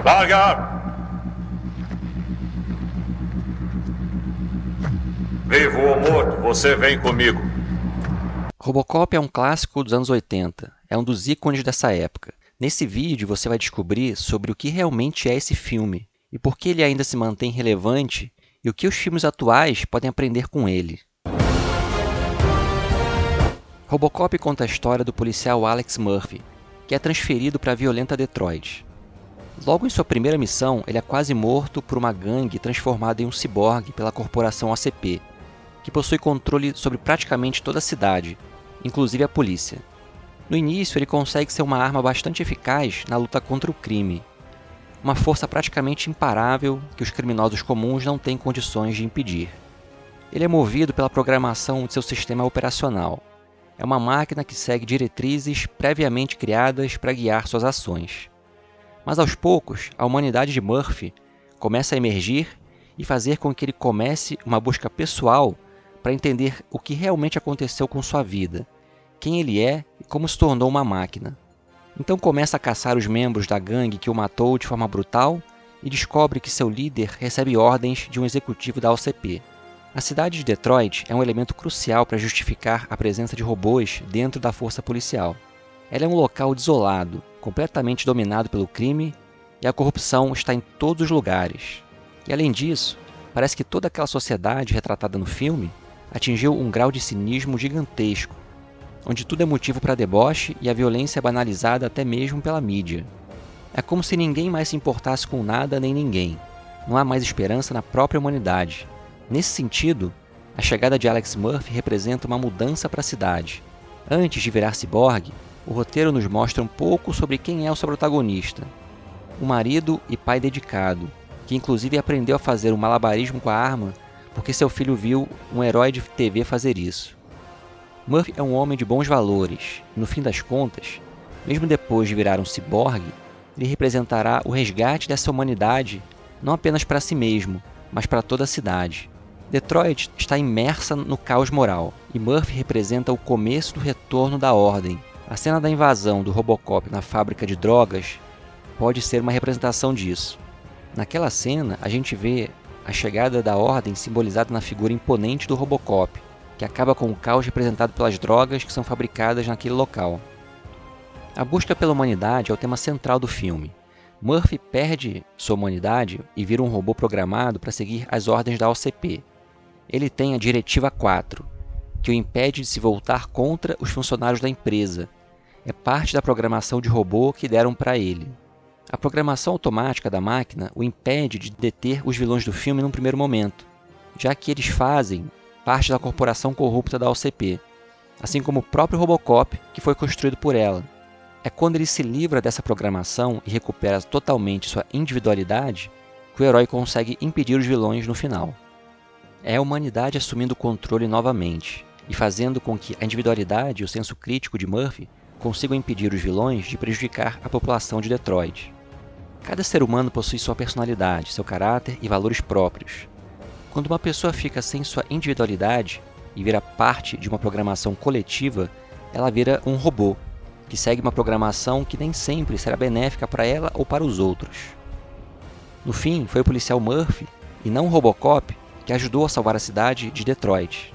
Larga! Vivo ou morto, você vem comigo. Robocop é um clássico dos anos 80, é um dos ícones dessa época. Nesse vídeo você vai descobrir sobre o que realmente é esse filme, e por que ele ainda se mantém relevante, e o que os filmes atuais podem aprender com ele. Robocop conta a história do policial Alex Murphy, que é transferido para a violenta Detroit. Logo em sua primeira missão, ele é quase morto por uma gangue transformada em um ciborgue pela corporação OCP, que possui controle sobre praticamente toda a cidade, inclusive a polícia. No início, ele consegue ser uma arma bastante eficaz na luta contra o crime, uma força praticamente imparável que os criminosos comuns não têm condições de impedir. Ele é movido pela programação de seu sistema operacional. É uma máquina que segue diretrizes previamente criadas para guiar suas ações. Mas aos poucos, a humanidade de Murphy começa a emergir e fazer com que ele comece uma busca pessoal para entender o que realmente aconteceu com sua vida, quem ele é e como se tornou uma máquina. Então começa a caçar os membros da gangue que o matou de forma brutal e descobre que seu líder recebe ordens de um executivo da OCP. A cidade de Detroit é um elemento crucial para justificar a presença de robôs dentro da força policial. Ela é um local desolado, completamente dominado pelo crime, e a corrupção está em todos os lugares. E além disso, parece que toda aquela sociedade retratada no filme atingiu um grau de cinismo gigantesco, onde tudo é motivo para deboche e a violência é banalizada até mesmo pela mídia. É como se ninguém mais se importasse com nada nem ninguém. Não há mais esperança na própria humanidade. Nesse sentido, a chegada de Alex Murphy representa uma mudança para a cidade. Antes de virar ciborgue, o roteiro nos mostra um pouco sobre quem é o seu protagonista. Um marido e pai dedicado, que inclusive aprendeu a fazer um malabarismo com a arma porque seu filho viu um herói de TV fazer isso. Murphy é um homem de bons valores, e no fim das contas, mesmo depois de virar um ciborgue, ele representará o resgate dessa humanidade não apenas para si mesmo, mas para toda a cidade. Detroit está imersa no caos moral, e Murphy representa o começo do retorno da ordem. A cena da invasão do Robocop na fábrica de drogas pode ser uma representação disso. Naquela cena, a gente vê a chegada da ordem simbolizada na figura imponente do Robocop, que acaba com o caos representado pelas drogas que são fabricadas naquele local. A busca pela humanidade é o tema central do filme. Murphy perde sua humanidade e vira um robô programado para seguir as ordens da OCP. Ele tem a Diretiva 4, que o impede de se voltar contra os funcionários da empresa. É parte da programação de robô que deram para ele. A programação automática da máquina o impede de deter os vilões do filme num primeiro momento, já que eles fazem parte da corporação corrupta da OCP, assim como o próprio Robocop, que foi construído por ela. É quando ele se livra dessa programação e recupera totalmente sua individualidade que o herói consegue impedir os vilões no final. É a humanidade assumindo o controle novamente e fazendo com que a individualidade e o senso crítico de Murphy consigam impedir os vilões de prejudicar a população de Detroit. Cada ser humano possui sua personalidade, seu caráter e valores próprios. Quando uma pessoa fica sem sua individualidade e vira parte de uma programação coletiva, ela vira um robô, que segue uma programação que nem sempre será benéfica para ela ou para os outros. No fim, foi o policial Murphy, e não o Robocop, que ajudou a salvar a cidade de Detroit.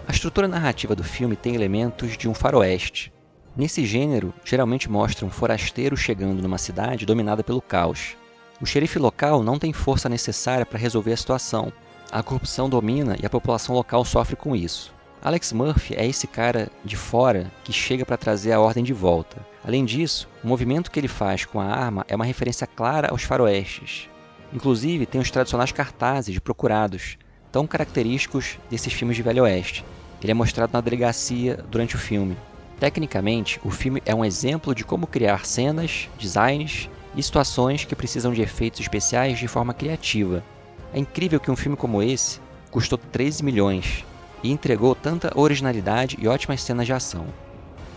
A estrutura narrativa do filme tem elementos de um faroeste. Nesse gênero, geralmente mostra um forasteiro chegando numa cidade dominada pelo caos. O xerife local não tem força necessária para resolver a situação. A corrupção domina e a população local sofre com isso. Alex Murphy é esse cara de fora que chega para trazer a ordem de volta. Além disso, o movimento que ele faz com a arma é uma referência clara aos faroestes. Inclusive, tem os tradicionais cartazes de procurados, tão característicos desses filmes de Velho Oeste. Ele é mostrado na delegacia durante o filme. Tecnicamente, o filme é um exemplo de como criar cenas, designs e situações que precisam de efeitos especiais de forma criativa. É incrível que um filme como esse custou 13 milhões e entregou tanta originalidade e ótimas cenas de ação.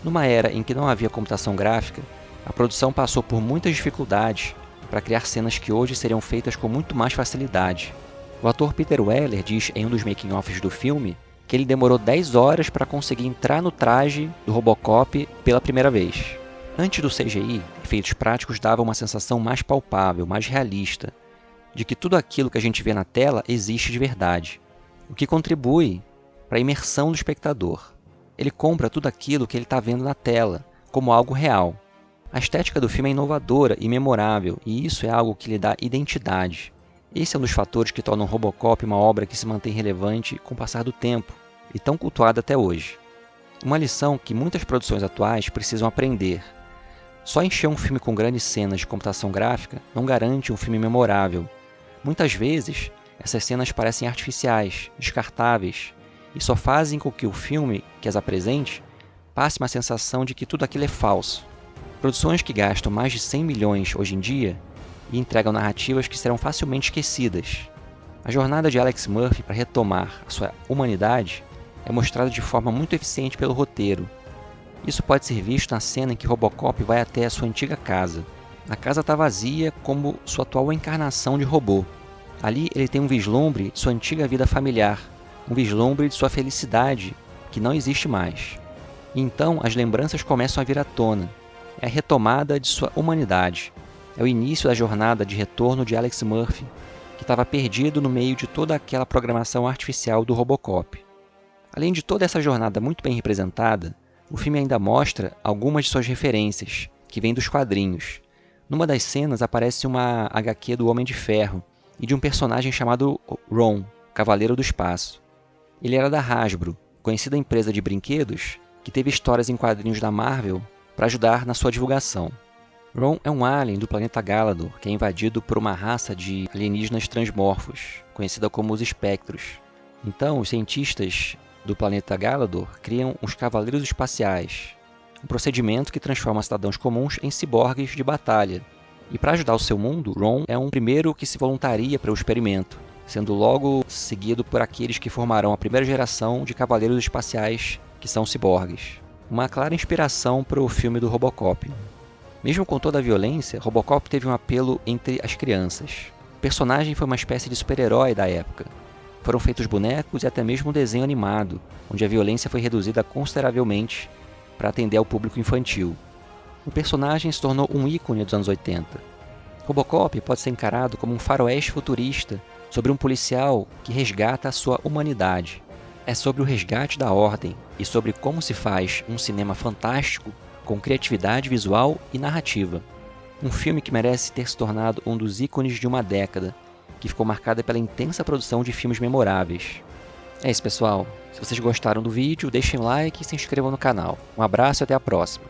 Numa era em que não havia computação gráfica, a produção passou por muitas dificuldades para criar cenas que hoje seriam feitas com muito mais facilidade. O ator Peter Weller diz em um dos making-offs do filme que ele demorou 10 horas para conseguir entrar no traje do Robocop pela primeira vez. Antes do CGI, efeitos práticos davam uma sensação mais palpável, mais realista, de que tudo aquilo que a gente vê na tela existe de verdade, o que contribui para a imersão do espectador. Ele compra tudo aquilo que ele está vendo na tela, como algo real. A estética do filme é inovadora e memorável, e isso é algo que lhe dá identidade. Esse é um dos fatores que tornam Robocop uma obra que se mantém relevante com o passar do tempo, e tão cultuada até hoje. Uma lição que muitas produções atuais precisam aprender. Só encher um filme com grandes cenas de computação gráfica não garante um filme memorável. Muitas vezes, essas cenas parecem artificiais, descartáveis, e só fazem com que o filme que as apresente passe uma sensação de que tudo aquilo é falso. Produções que gastam mais de 100 milhões hoje em dia e entregam narrativas que serão facilmente esquecidas. A jornada de Alex Murphy para retomar a sua humanidade é mostrada de forma muito eficiente pelo roteiro. Isso pode ser visto na cena em que Robocop vai até a sua antiga casa. A casa está vazia como sua atual encarnação de robô. Ali ele tem um vislumbre de sua antiga vida familiar, um vislumbre de sua felicidade, que não existe mais. E então as lembranças começam a vir à tona. É a retomada de sua humanidade. É o início da jornada de retorno de Alex Murphy, que estava perdido no meio de toda aquela programação artificial do Robocop. Além de toda essa jornada muito bem representada, o filme ainda mostra algumas de suas referências, que vêm dos quadrinhos. Numa das cenas aparece uma HQ do Homem de Ferro e de um personagem chamado Ron, Cavaleiro do Espaço. Ele era da Hasbro, conhecida empresa de brinquedos que teve histórias em quadrinhos da Marvel para ajudar na sua divulgação. Ron é um alien do planeta Galador, que é invadido por uma raça de alienígenas transmorfos, conhecida como os Espectros. Então, os cientistas do planeta Galador criam os Cavaleiros Espaciais, um procedimento que transforma cidadãos comuns em ciborgues de batalha. E para ajudar o seu mundo, Ron é um primeiro que se voluntaria para o experimento, sendo logo seguido por aqueles que formarão a primeira geração de Cavaleiros Espaciais, que são ciborgues. Uma clara inspiração para o filme do Robocop. Mesmo com toda a violência, Robocop teve um apelo entre as crianças. O personagem foi uma espécie de super-herói da época. Foram feitos bonecos e até mesmo um desenho animado, onde a violência foi reduzida consideravelmente para atender ao público infantil. O personagem se tornou um ícone dos anos 80. Robocop pode ser encarado como um faroeste futurista sobre um policial que resgata a sua humanidade. É sobre o resgate da ordem e sobre como se faz um cinema fantástico com criatividade visual e narrativa. Um filme que merece ter se tornado um dos ícones de uma década, que ficou marcada pela intensa produção de filmes memoráveis. É isso, pessoal. Se vocês gostaram do vídeo, deixem um like e se inscrevam no canal. Um abraço e até a próxima.